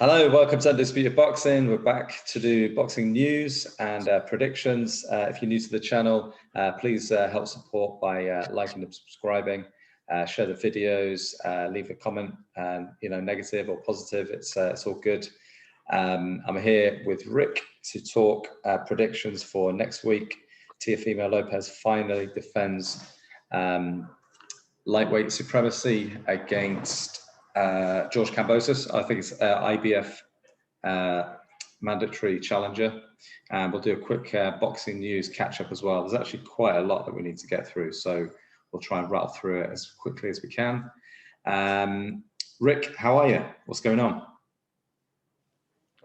Hello, welcome to Undisputed Boxing. We're back to do boxing news and predictions. If you're new to the channel, please help support by liking and subscribing. Share the videos, leave a comment, negative or positive. It's all good. I'm here with Rick to talk predictions for next week. Teofimo Lopez finally defends lightweight supremacy against George Kambosos. I think it's IBF mandatory challenger, and we'll do a quick boxing news catch up as well. There's actually quite a lot that we need to get through, so we'll try and rattle through it as quickly as we can. Rick, how are you? What's going on?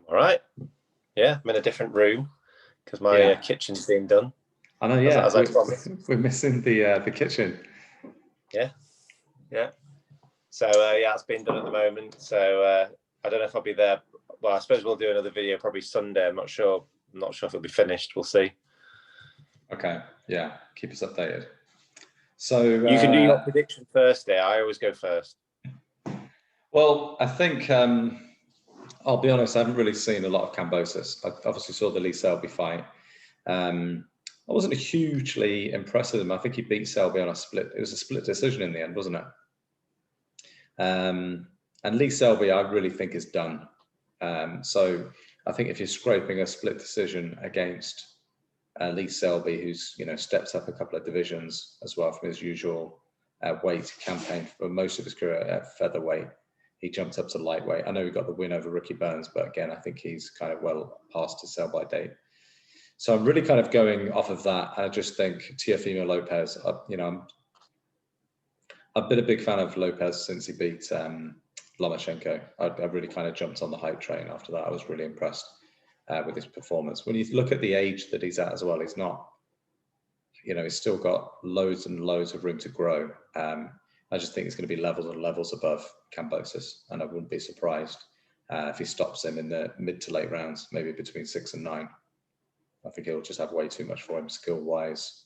All right. Yeah, I'm in a different room because my kitchen's being done. I know. Yeah, we're missing the kitchen. Yeah. So it's been done at the moment. So I don't know if I'll be there. Well, I suppose we'll do another video probably Sunday. I'm not sure if it'll be finished. We'll see. Okay. Yeah. Keep us updated. So you can do your prediction first. I always go first. Well, I think I'll be honest. I haven't really seen a lot of Kambosos. I obviously saw the Lee Selby fight. I wasn't hugely impressed with him. I think he beat Selby on a split. It was a split decision in the end, wasn't it? And Lee Selby, I really think is done. So I think if you're scraping a split decision against Lee Selby, who's stepped up a couple of divisions as well from his usual weight campaign for most of his career at featherweight, he jumped up to lightweight. I know he got the win over Ricky Burns, but again, I think he's kind of well past his sell-by date. So I'm really kind of going off of that. I just think Teofimo Lopez, I've been a big fan of Lopez since he beat Lomachenko. I really kind of jumped on the hype train after that. I was really impressed with his performance. When you look at the age that he's at as well, he's not, he's still got loads and loads of room to grow. I just think it's going to be levels and levels above Kambosos, and I wouldn't be surprised if he stops him in the mid to late rounds, maybe between 6 and 9. I think he'll just have way too much for him skill-wise.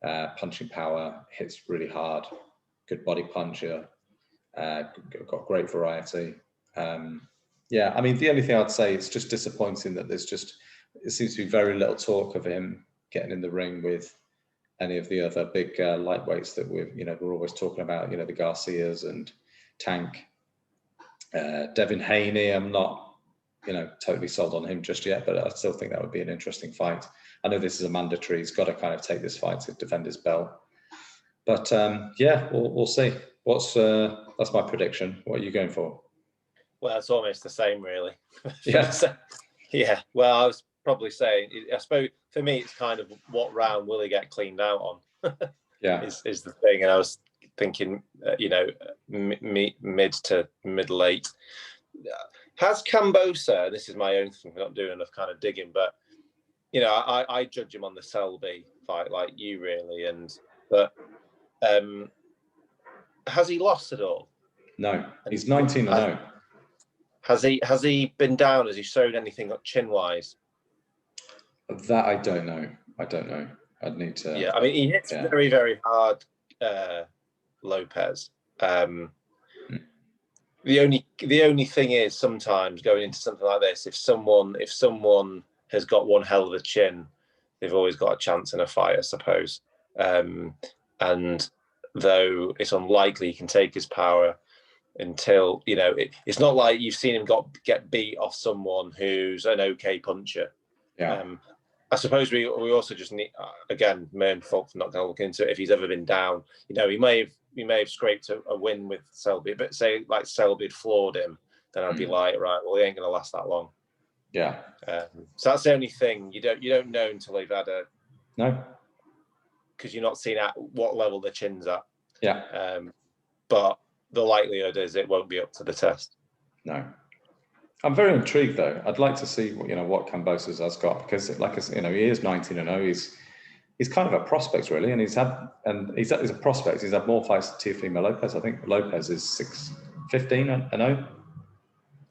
Punching power, hits really hard, good body puncher, got great variety. I mean, the only thing I'd say, it's just disappointing that it seems to be very little talk of him getting in the ring with any of the other big lightweights that we're always talking about, the Garcias and Tank. Devin Haney, I'm not totally sold on him just yet, but I still think that would be an interesting fight. I know this is a mandatory. He's got to kind of take this fight to defend his belt. But we'll see. That's my prediction. What are you going for? Well, it's almost the same, really. Yeah. Yeah. Well, I was probably saying, I suppose for me, it's kind of what round will he get cleaned out on? Yeah. Is the thing. And I was thinking, mid to mid-late. Has Kambosos, this is my own thing, I'm not doing enough kind of digging, but, I judge him on the Selby fight like you really. But has he lost at all? No, he's 19-0. Has he been down? Has he showed anything chin-wise? That I don't know. I'd need to. Yeah, I mean, he hits very, very hard, Lopez. The only thing is sometimes going into something like this, if someone has got one hell of a chin, they've always got a chance in a fight, I suppose. And though it's unlikely he can take his power until it's not like you've seen him get beat off someone who's an okay puncher. Yeah. I suppose we also just need, again, my fault for not going to look into it. If he's ever been down, he may have scraped a win with Selby, but say like Selby had floored him, then I'd be like, right, well, he ain't going to last that long. Yeah. So that's the only thing you don't know until they've had no, because you're not seeing at what level the chin's at. Yeah. But the likelihood is it won't be up to the test. No. I'm very intrigued though. I'd like to see what Kambosos has got, because like I said, he is 19-0. He's kind of a prospect really, and he's a prospect. He's had more fights than Teofimo Lopez. I think Lopez is 15-0.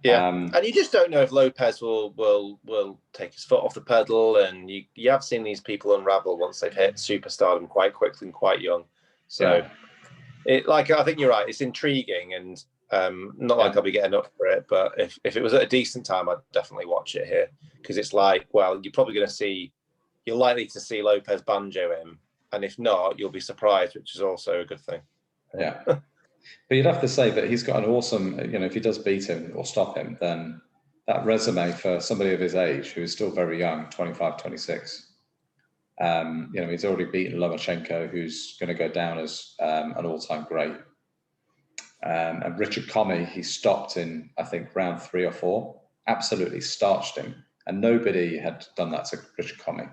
Yeah, and you just don't know if Lopez will take his foot off the pedal, and you have seen these people unravel once they've hit superstardom quite quickly and quite young. So, I think you're right. It's intriguing, and Not like I'll be getting up for it, but if it was at a decent time, I'd definitely watch it here, because it's like, well, you're likely to see Lopez banjo him, and if not, you'll be surprised, which is also a good thing. Yeah. But you'd have to say that he's got an awesome, if he does beat him or stop him, then that resume for somebody of his age, who is still very young, 25, 26, he's already beaten Lomachenko, who's going to go down as an all-time great. And Richard Comey, he stopped in, I think, round 3 or 4, absolutely starched him. And nobody had done that to Richard Comey.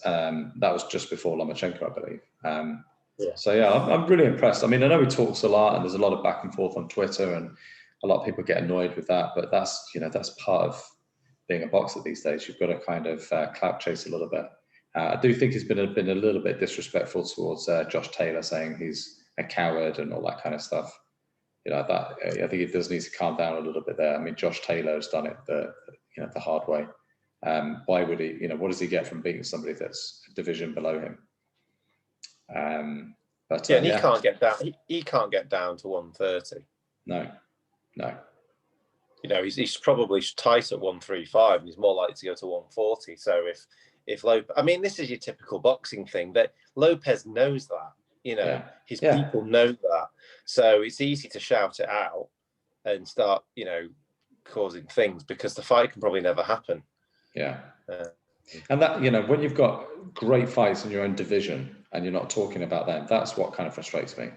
That was just before Lomachenko, I believe. So, yeah, I'm really impressed. I mean, I know he talks a lot and there's a lot of back and forth on Twitter and a lot of people get annoyed with that. But that's part of being a boxer these days. You've got to kind of clout chase a little bit. I do think he's been a little bit disrespectful towards Josh Taylor, saying he's a coward and all that kind of stuff. I think he does need to calm down a little bit there. I mean, Josh Taylor has done it the hard way. Why would he? What does he get from beating somebody that's a division below him? And he can't get down. He can't get down to 130. No. He's probably tight at 135, and he's more likely to go to 140. So if Lopez, I mean, this is your typical boxing thing, that Lopez knows that. His people know that. So it's easy to shout it out and start, causing things, because the fight can probably never happen. Yeah. And that, when you've got great fights in your own division and you're not talking about them, that's what kind of frustrates me.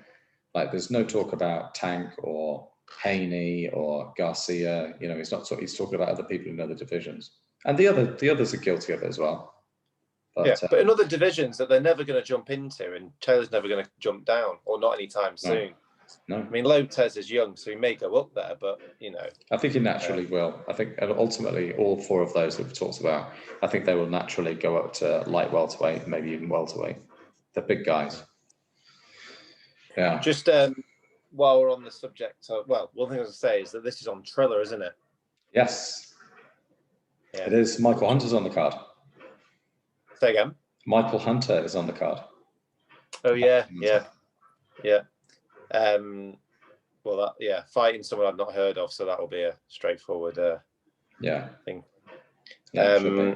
Like, there's no talk about Tank or Haney or Garcia. He's talking about other people in other divisions. And the others are guilty of it as well. But in other divisions that they're never going to jump into, and Taylor's never going to jump down, or not anytime soon. No. I mean, Lopez is young, so he may go up there, but I think he naturally will. I think ultimately all 4 of those that we've talked about, I think they will naturally go up to light welterweight, maybe even welterweight. They're big guys. Yeah. Just while we're on the subject, one thing I was going to say is that this is on Triller, isn't it? Yes. Yeah. It is. Michael Hunter's on the card. Say again? Michael Hunter is on the card. Oh, yeah. Fighting someone I've not heard of, so that will be a straightforward thing. Yeah,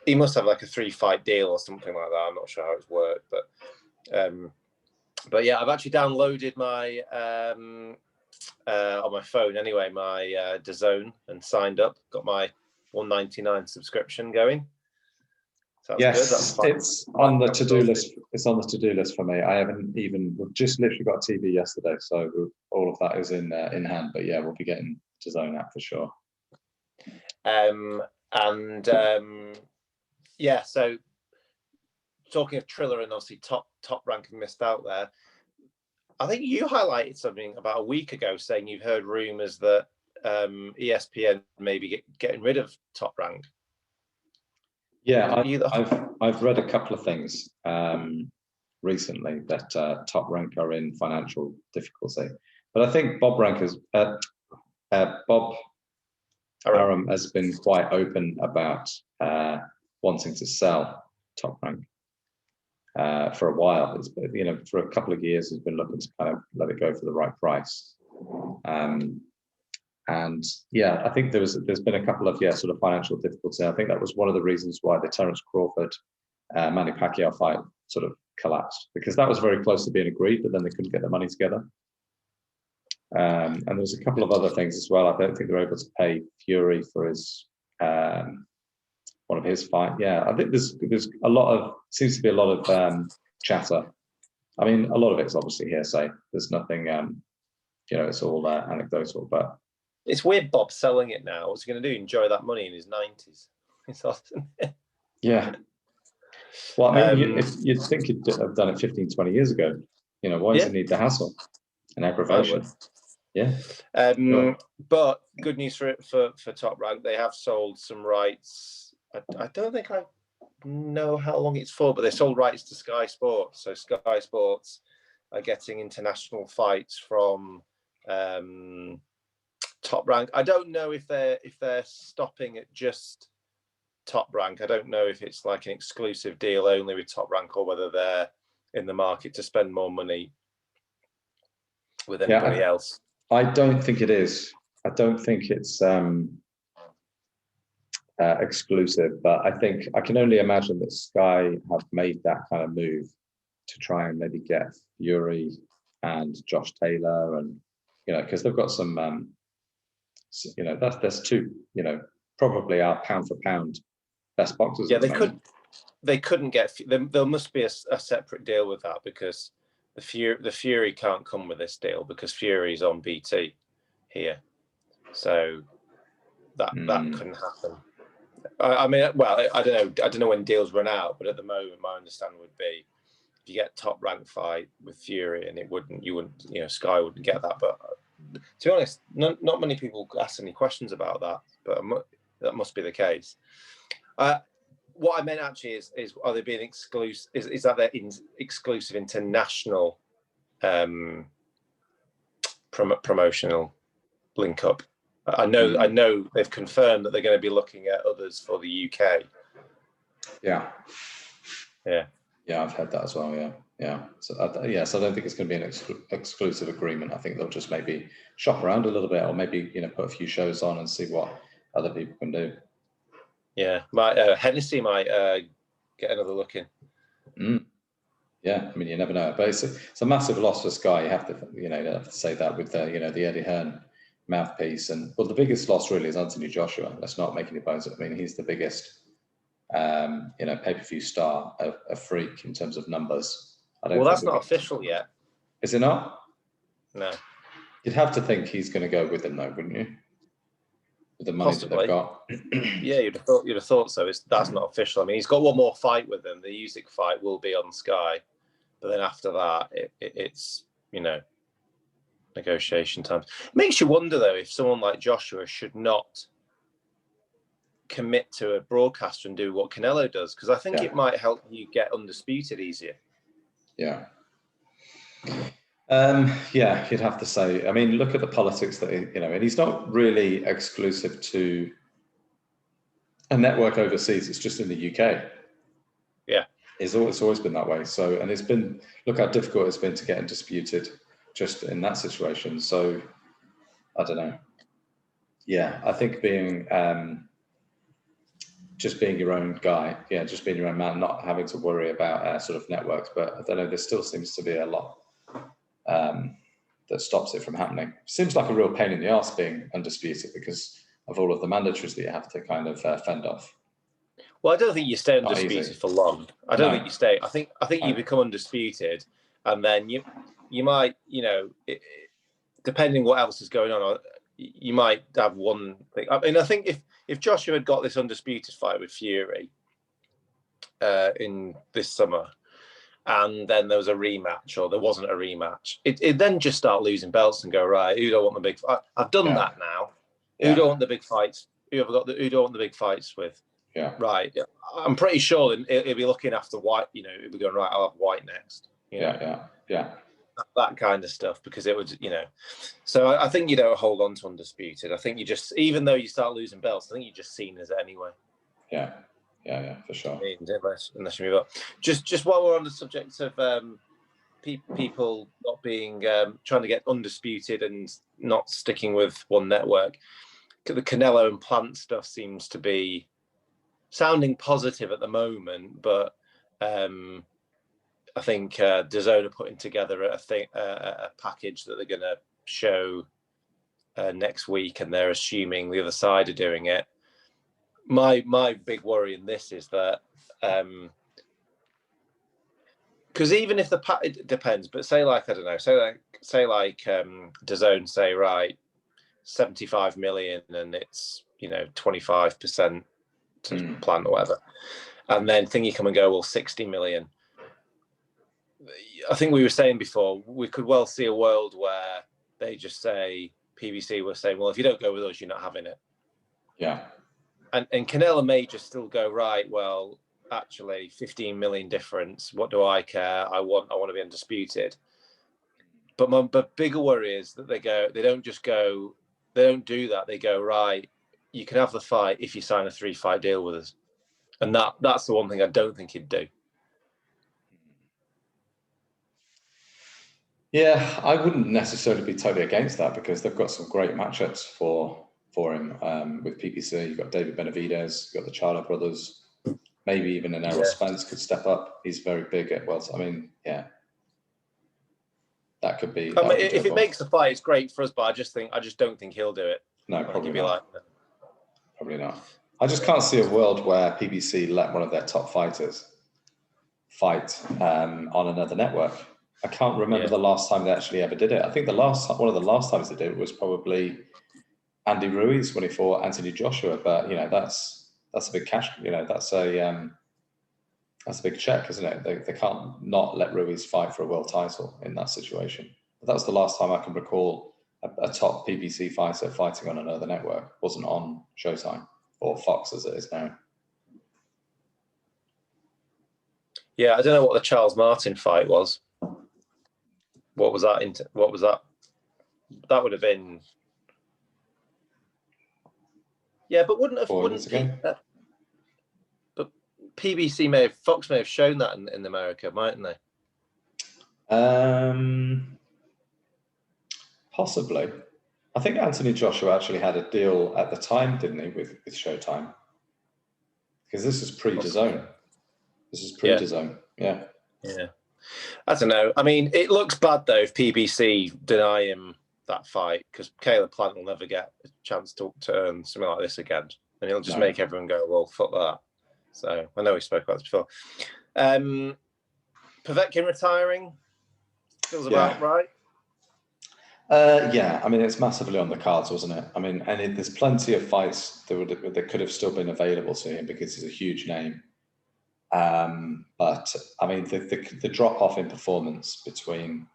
he must have like a 3-fight deal or something like that. I'm not sure how it's worked, but yeah, I've actually downloaded my on my phone anyway, my DAZN, and signed up. Got my $1.99 subscription going. Yes, it's on the to-do list. It's on the to-do list for me. I haven't even. We've just literally got a TV yesterday, so all of that is in hand. But yeah, we'll be getting DAZN app for sure. So talking of Triller and obviously top rank missed out there, I think you highlighted something about a week ago, saying you've heard rumours that ESPN may be getting rid of Top Rank. Yeah, I've read a couple of things recently that Top Rank are in financial difficulty, but I think Bob Arum has been quite open about wanting to sell Top Rank for a while. It's, for a couple of years, he's been looking to kind of let it go for the right price. And yeah, I think there's been a couple of sort of financial difficulties. I think that was one of the reasons why the Terence Crawford Manny Pacquiao fight sort of collapsed, because that was very close to being agreed, but then they couldn't get the money together. And there's a couple of other things as well. I don't think they're able to pay Fury for his one of his fight. Yeah, I think there's seems to be a lot of chatter. I mean, a lot of it's obviously hearsay. There's nothing, it's all anecdotal, but. It's weird Bob selling it now. What's he going to do? Enjoy that money in his 90s? It's awesome. Yeah. Well, I mean, if you'd think he'd have done it 15, 20 years ago. Why does he need the hassle and aggravation? Yeah. But good news for Top Rank. They have sold some rights. I don't think I know how long it's for, but they sold rights to Sky Sports. So Sky Sports are getting international fights from Top Rank. I don't know if they're stopping at just Top Rank. I don't know if it's like an exclusive deal only with Top Rank, or whether they're in the market to spend more money with anybody else. I don't think it is. I don't think it's exclusive, but I can only imagine that Sky have made that kind of move to try and maybe get Fury and Josh Taylor, and because they've got some, that's two, probably our pound for pound best boxers. Yeah, they couldn't get. There must be a separate deal with that, because the Fury can't come with this deal because Fury's on BT here, so that couldn't happen. I mean, well, I don't know when deals run out, but at the moment, my understanding would be if you get top ranked fight with Fury, and you wouldn't, Sky wouldn't get that. But to be honest, not many people ask any questions about that, but that must be the case. What I meant actually is are they being exclusive? Is that their exclusive international promotional link up? I know they've confirmed that they're going to be looking at others for the UK. Yeah, I've heard that as well. Yeah. So I don't think it's going to be an exclusive agreement. I think they'll just maybe shop around a little bit, or maybe put a few shows on and see what other people can do. Yeah, Hennessy might get another look in. Yeah, I mean, you never know, but it's a massive loss for Sky. You have to say that with the the Eddie Hearn mouthpiece, and the biggest loss really is Anthony Joshua. Let's not make any bones. I mean, he's the biggest pay-per-view star, a freak in terms of numbers. That's not official yet. Is it not? No. You'd have to think he's going to go with them, though, wouldn't you? With the money Possibly. that they've got. Yeah, you'd have thought so. That's not official. I mean, he's got one more fight with them. The Usyk fight will be on Sky, but then after that, it's negotiation time. It makes you wonder, though, if someone like Joshua should not commit to a broadcaster and do what Canelo does, because I think it might help you get undisputed easier. Yeah. You'd have to say. I mean, look at the politics that and he's not really exclusive to a network overseas. It's just in the UK. Yeah, it's always been that way. So, and look how difficult it's been to get undisputed just in that situation. So, I don't know. Yeah, I think being just being your own guy, just being your own man, not having to worry about sort of networks. But I don't know. There still seems to be a lot that stops it from happening. Seems like a real pain in the arse being undisputed because of all of the mandatories that you have to kind of fend off. Well, I don't think you stay undisputed for long. I don't think you stay. I think you become undisputed, and then you might, depending what else is going on, you might have one thing. I mean, I think if Joshua had got this undisputed fight with Fury in this summer, and then there was a rematch, or there wasn't a rematch, it then just start losing belts and go, right, who don't want the big fight? I've done that now. Who don't want the big fights? Who don't want the big fights with? Yeah. Right. I'm pretty sure that it'll be looking after White, it'll be going, right, I'll have White next. Yeah. That kind of stuff, because it would, So I think you don't hold on to undisputed. I think you just, even though you start losing belts, I think you're just seen as it anyway. Yeah, for sure. Unless you move up. Just while we're on the subject of people not being trying to get undisputed and not sticking with one network, the Canelo and Plant stuff seems to be sounding positive at the moment, but I think DAZN are putting together a package that they're going to show next week, and they're assuming the other side are doing it. My big worry in this is that because even if it depends, but say like, I don't know, say like DAZN say, right, 75 million and it's 25% to Plant or whatever, and then Thingy come and go, well, 60 million. I think we were saying before, we could well see a world where they just say, PBC were saying, well, if you don't go with us, you're not having it. Yeah. And Canelo may just still go, right, well, actually 15 million difference. What do I care? I want to be undisputed. But my bigger worry is that they don't do that. They go, right, you can have the fight if you sign a 3-fight deal with us. And that's the one thing I don't think he'd do. Yeah, I wouldn't necessarily be totally against that because they've got some great matchups for him with PBC. You've got David Benavidez, you've got the Charlo brothers, maybe even an Errol Spence could step up. He's very big at welter. I mean, yeah, that could be. If it makes the fight, it's great for us, but I just don't think he'll do it. No, probably not. Probably not. I just can't see a world where PBC let one of their top fighters fight on another network. I can't remember the last time they actually ever did it. I think one of the last times they did it was probably Andy Ruiz when he fought Anthony Joshua. But that's a big cash. That's a big check, isn't it? They can't not let Ruiz fight for a world title in that situation. But that's the last time I can recall a top PBC fighter fighting on another network. Wasn't on Showtime or Fox as it is now. Yeah, I don't know what the Charles Martin fight was. What was that? What was that? That would have been. Yeah, but wouldn't but PBC Fox may have shown that in America, mightn't they? Possibly. I think Anthony Joshua actually had a deal at the time, didn't he, with Showtime? Because this is pre-DAZN. This is pre-DAZN. Yeah. Yeah. I don't know. I mean, it looks bad though if PBC deny him that fight because Caleb Plant will never get a chance to earn something like this again, and he'll just make everyone go, "Well, fuck that." So I know we spoke about this before. Povetkin retiring feels about right. Yeah, I mean it's massively on the cards, wasn't it? I mean, and there's plenty of fights that could have still been available to him because he's a huge name. But I mean, the drop off in performance between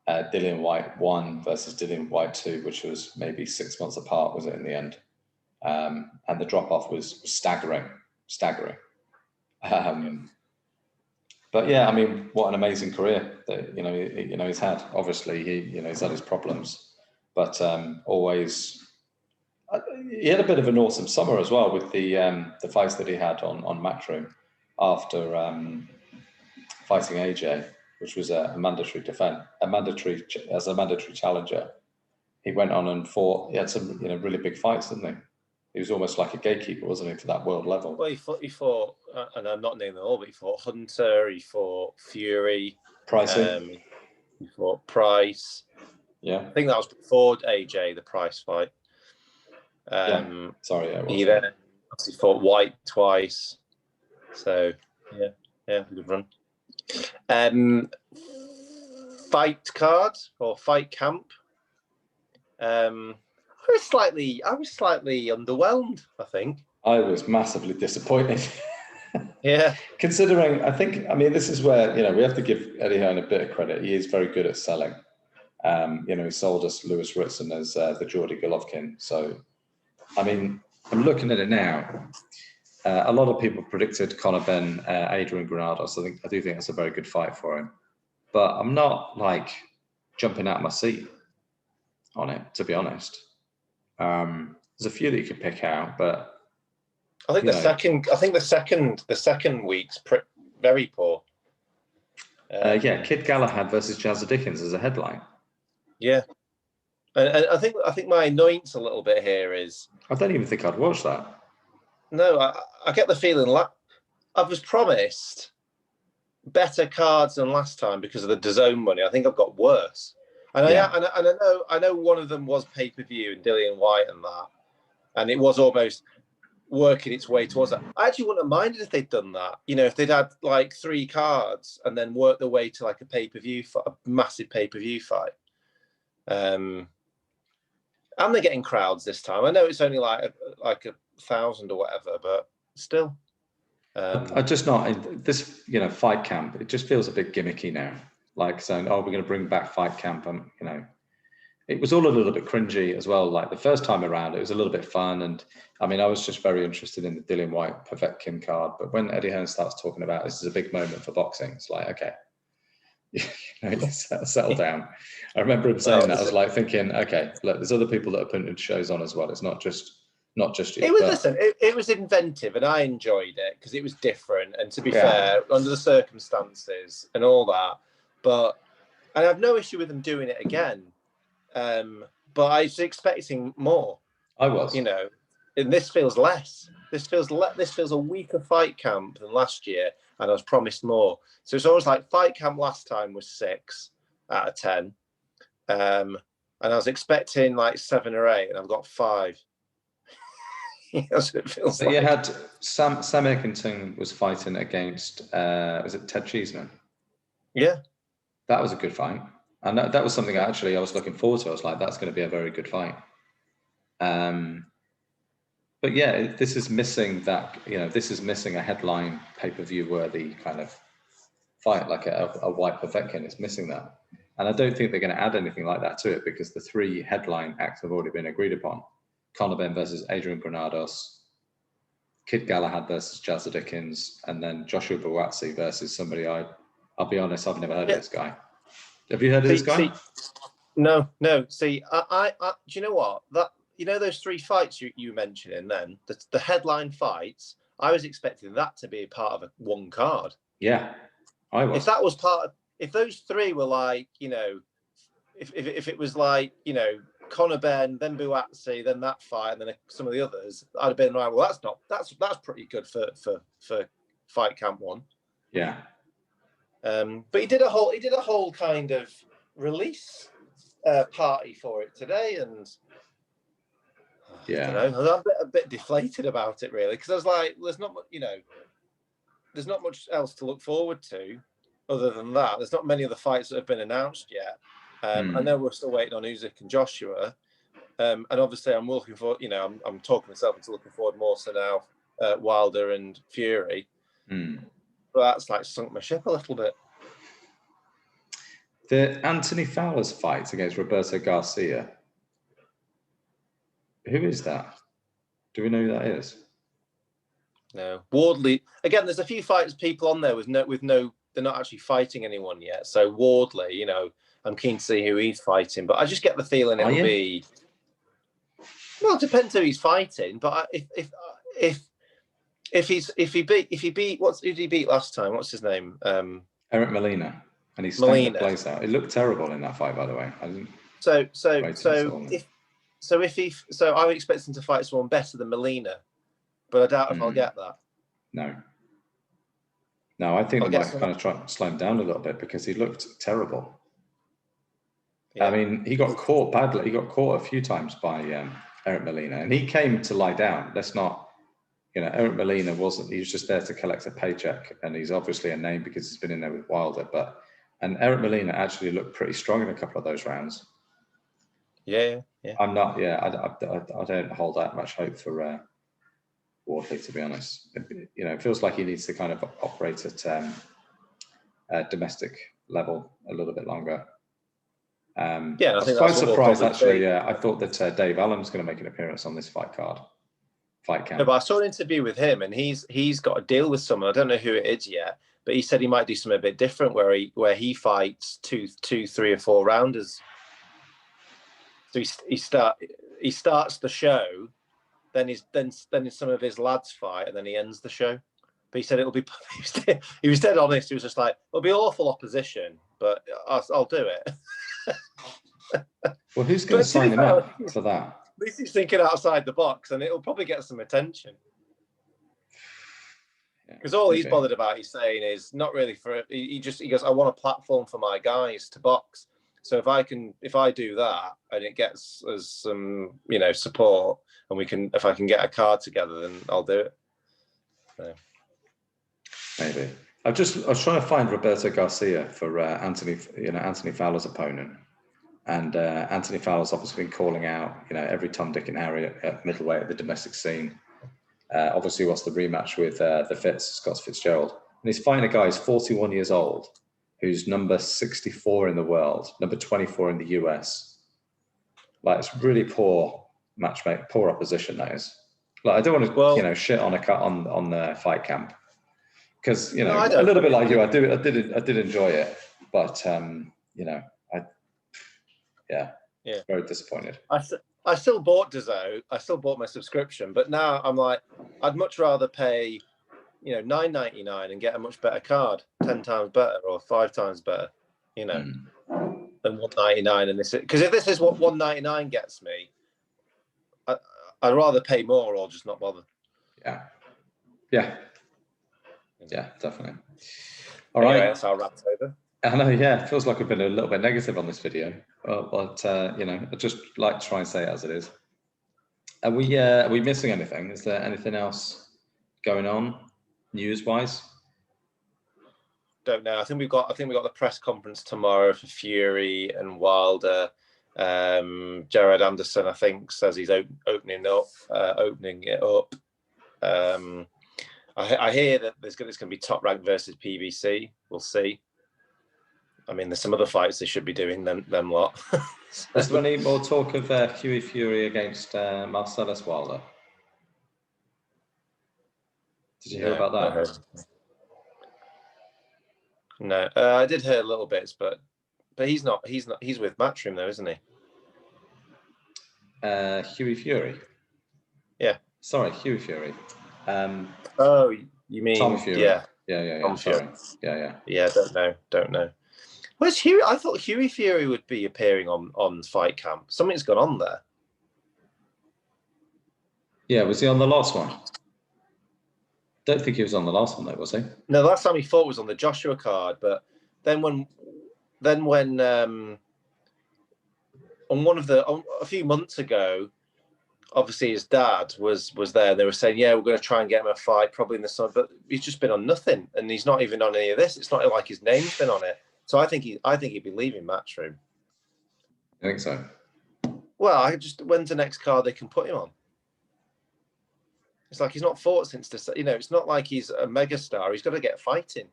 Dillian White 1 versus Dillian White 2, which was maybe 6 months apart, was it in the end? And the drop off was staggering. But yeah, I mean, what an amazing career that he's had. Obviously, he's had his problems, but always he had a bit of an awesome summer as well with the fights that he had on Matchroom after fighting AJ, which was a mandatory challenger. He went on and fought. He had some really big fights, didn't he? He was almost like a gatekeeper, wasn't he, to that world level? Well, he fought, and I'm not naming them all, but he fought Hunter, he fought Fury, Pricey. He fought Price. Yeah, I think that was before AJ, the Price fight. He then obviously fought White twice. So yeah, good run. Fight card or fight camp. I was slightly underwhelmed, I think. I was massively disappointed. Yeah. Considering, this is where, we have to give Eddie Hearn a bit of credit. He is very good at selling. He sold us Lewis Ritson as the Geordie Golovkin. So, I mean, I'm looking at it now. A lot of people predicted Conor Benn, Adrian Granados. I do think that's a very good fight for him. But I'm not jumping out of my seat on it, to be honest. There's a few that you could pick out, but I think the second week's very poor. Kid Galahad versus Jazza Dickens as a headline. Yeah, and I think my annoyance a little bit here is I don't even think I'd watch that. No, I get the feeling I was promised better cards than last time because of the DAZN money. I think I've got worse. And I know one of them was pay-per-view and Dillian White and that, and it was almost working its way towards that. I actually wouldn't have minded if they'd done that. If they'd had 3 cards and then worked their way to a pay-per-view, a massive pay-per-view fight. And they're getting crowds this time. I know it's only like 1,000 or whatever, but still. I'm just not this. Fight camp. It just feels a bit gimmicky now. Saying, "Oh, we're going to bring back fight camp," and it was all a little bit cringy as well. The first time around, it was a little bit fun, and I was just very interested in the Dillian White Povetkin card. But when Eddie Hearn starts talking about this is a big moment for boxing, it's okay, settle down. I remember him saying that. I was thinking, okay, look, there's other people that are putting shows on as well. It's not just you. It was inventive, and I enjoyed it because it was different. And to be fair, under the circumstances and all that. But And I have no issue with them doing it again. But I was expecting more. I was. You know, and this feels less. This feels a weaker fight camp than last year, and I was promised more. So it's always like fight camp last time was 6 out of 10, and I was expecting like 7 or 8, and I've got 5. That's what it feels So like. you had Sam Eckenton was fighting against was it Ted Cheeseman? Yeah, that was a good fight, and that was something I was looking forward to. I was like, that's going to be a very good fight. But yeah, this is missing that. This is missing a headline pay-per-view worthy kind of fight, like a White Povetkin. It's missing that, and I don't think they're going to add anything like that to it because the 3 headline acts have already been agreed upon: Conor Benn versus Adrian Granados, Kid Galahad versus Jazza Dickens, and then Joshua Buatsi versus somebody I'll be honest, I've never heard of this guy. Have you heard of this guy? No. See, I do you know what? Those 3 fights you mentioned, then the headline fights, I was expecting that to be part of one card. Yeah, I was. If that was if those 3 were like, if it was like, Conor Benn, then Buatsi, then that fight, and then some of the others, I'd have been like, well, that's pretty good for fight camp 1. Yeah. But he did a whole kind of release party for it today, and yeah, I don't know, I'm a bit deflated about it really, because I was like, there's not much else to look forward to other than that. There's not many of the fights that have been announced yet. I know we're still waiting on Usyk and Joshua, and obviously I'm looking for, I'm talking myself into looking forward more so now, Wilder and Fury. But that's like sunk my ship a little bit. The Anthony Fowler's fight against Roberto Garcia. Who is that? Do we know who that is? No. Wardley. Again, there's a few fights people on there with no, they're not actually fighting anyone yet. So Wardley, I'm keen to see who he's fighting, but I just get the feeling it'll be. Well, it depends who he's fighting, but if he beat who did he beat last time? What's his name? Eric Molina, and he stank the place out. It looked terrible in that fight, by the way. I didn't. So I'm expecting to fight someone better than Molina, but I doubt if I'll get that. No, I think they might kind of try to slow him down a little bit because he looked terrible. Yeah. I mean, he got caught badly. He got caught a few times by Eric Molina, and he came to lie down. Let's not, Eric Molina wasn't. He was just there to collect a paycheck, and he's obviously a name because he's been in there with Wilder. And Eric Molina actually looked pretty strong in a couple of those rounds. Yeah. I'm not. Yeah, I don't hold that much hope for Wardley, to be honest. It feels like he needs to kind of operate at domestic level a little bit longer. I was quite surprised actually. Yeah, I thought that Dave Allen was going to make an appearance on this fight camp. No, but I saw an interview with him, and he's got a deal with someone. I don't know who it is yet, but he said he might do something a bit different, where he fights 2, 3, or 4 rounders. So he starts the show, then some of his lads fight, and then he ends the show. But he said it'll be. He was dead honest. He was just like, it'll be awful opposition, but I'll do it. Well, who's going to sign him up for that? At least he's thinking outside the box, and it'll probably get some attention. Because all he's bothered about, he's saying, is not really for. He goes, I want a platform for my guys to box. So if I do that, and it gets us some, support, and if I can get a card together, then I'll do it. So. Maybe. I was trying to find Roberto Garcia for Anthony Fowler's opponent, and Anthony Fowler's obviously been calling out, every Tom, Dick, and Harry at middleweight at the domestic scene. Obviously, what's the rematch with Scott Fitzgerald, and he's fighting a guy who's 41 years old, who's number 64 in the world, number 24 in the US. Like, it's really poor matchmaking, poor opposition. That is. Like, I don't want to, shit on on the fight camp. Because a little bit like you, I did enjoy it, but very disappointed. I still bought DAZN. I still bought my subscription, but now I'm like, I'd much rather pay, $9.99 and get a much better card, 10 times better or 5 times better. than 199. And this, because if this is what 199 gets me, I'd rather pay more or just not bother. Yeah, definitely. All Anyway, right, that's our rant over. I know, yeah, it feels like we've been a little bit negative on this video, but you know, I'd just like to try and say it as it is. Are we missing anything? Is there anything else going on news-wise? Don't know. I think we got the press conference tomorrow for Fury and Wilder. Jared Anderson, I think, says he's opening it up. I hear that it's going to be Top Rank versus PBC. We'll see. I mean, there's some other fights they should be doing them lot. Is there any more talk of Hughie Fury against Marcellus Wilder? Did you hear about that? No, I did hear little bits, but he's not. He's with Matchroom though, isn't he? Hughie Fury. Yeah. Sorry, Hughie Fury. Oh, you mean Tom Fury? Yeah. Yeah. Tom Sorry. Fury. Yeah. Yeah, don't know. Where's Hughie? I thought Hughie Fury would be appearing on Fight Camp. Something's gone on there. Yeah, was he on the last one? Don't think he was on the last one though, was he? No, the last time he fought was on the Joshua card, but then when on a few months ago, obviously his dad was there. They were saying, yeah, we're going to try and get him a fight probably in the summer, but he's just been on nothing, and he's not even on any of this. It's not like his name's been on it. So I think he'd be leaving Matchroom. I think so. Well, when's the next card they can put him on? It's like he's not fought since it's not like he's a megastar. He's got to get fighting.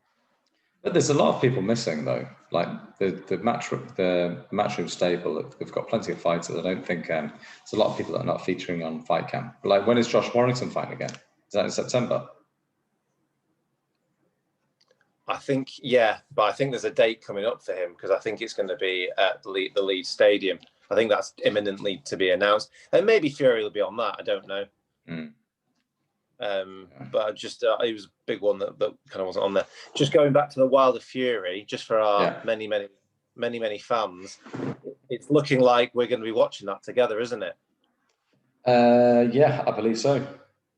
But there's a lot of people missing though. Like the Matchroom stable, they've got plenty of fighters. I don't think there's a lot of people that are not featuring on Fight Camp. But like, when is Josh Warrington fighting again? Is that in September? I think, yeah, but I think there's a date coming up for him because I think it's going to be at the Leeds Stadium. I think that's imminently to be announced, and maybe Fury will be on that. I don't know. But just it was a big one that kind of wasn't on there. Just going back to the Wilder Fury, just for our many fans, it's looking like we're going to be watching that together, isn't it? Yeah, I believe so.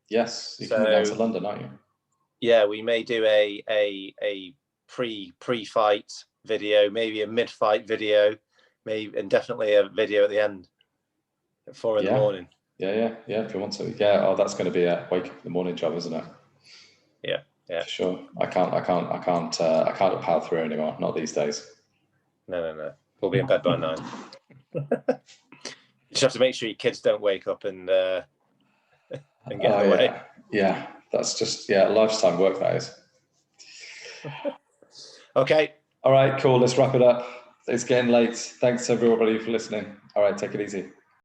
Yes, you're coming down to London, aren't you? Yeah, we may do a pre-fight video, maybe a mid-fight video, and definitely a video at the end at 4 in the morning. Yeah. If you want to, Oh, that's going to be a wake up in the morning job, isn't it? Yeah. For sure. I can't power through anymore. Not these days. No. We'll be in bed by 9. You just have to make sure your kids don't wake up and get away. Yeah. That's just lifetime work, that is. Okay. All right, cool. Let's wrap it up. It's getting late. Thanks everybody for listening. All right, take it easy.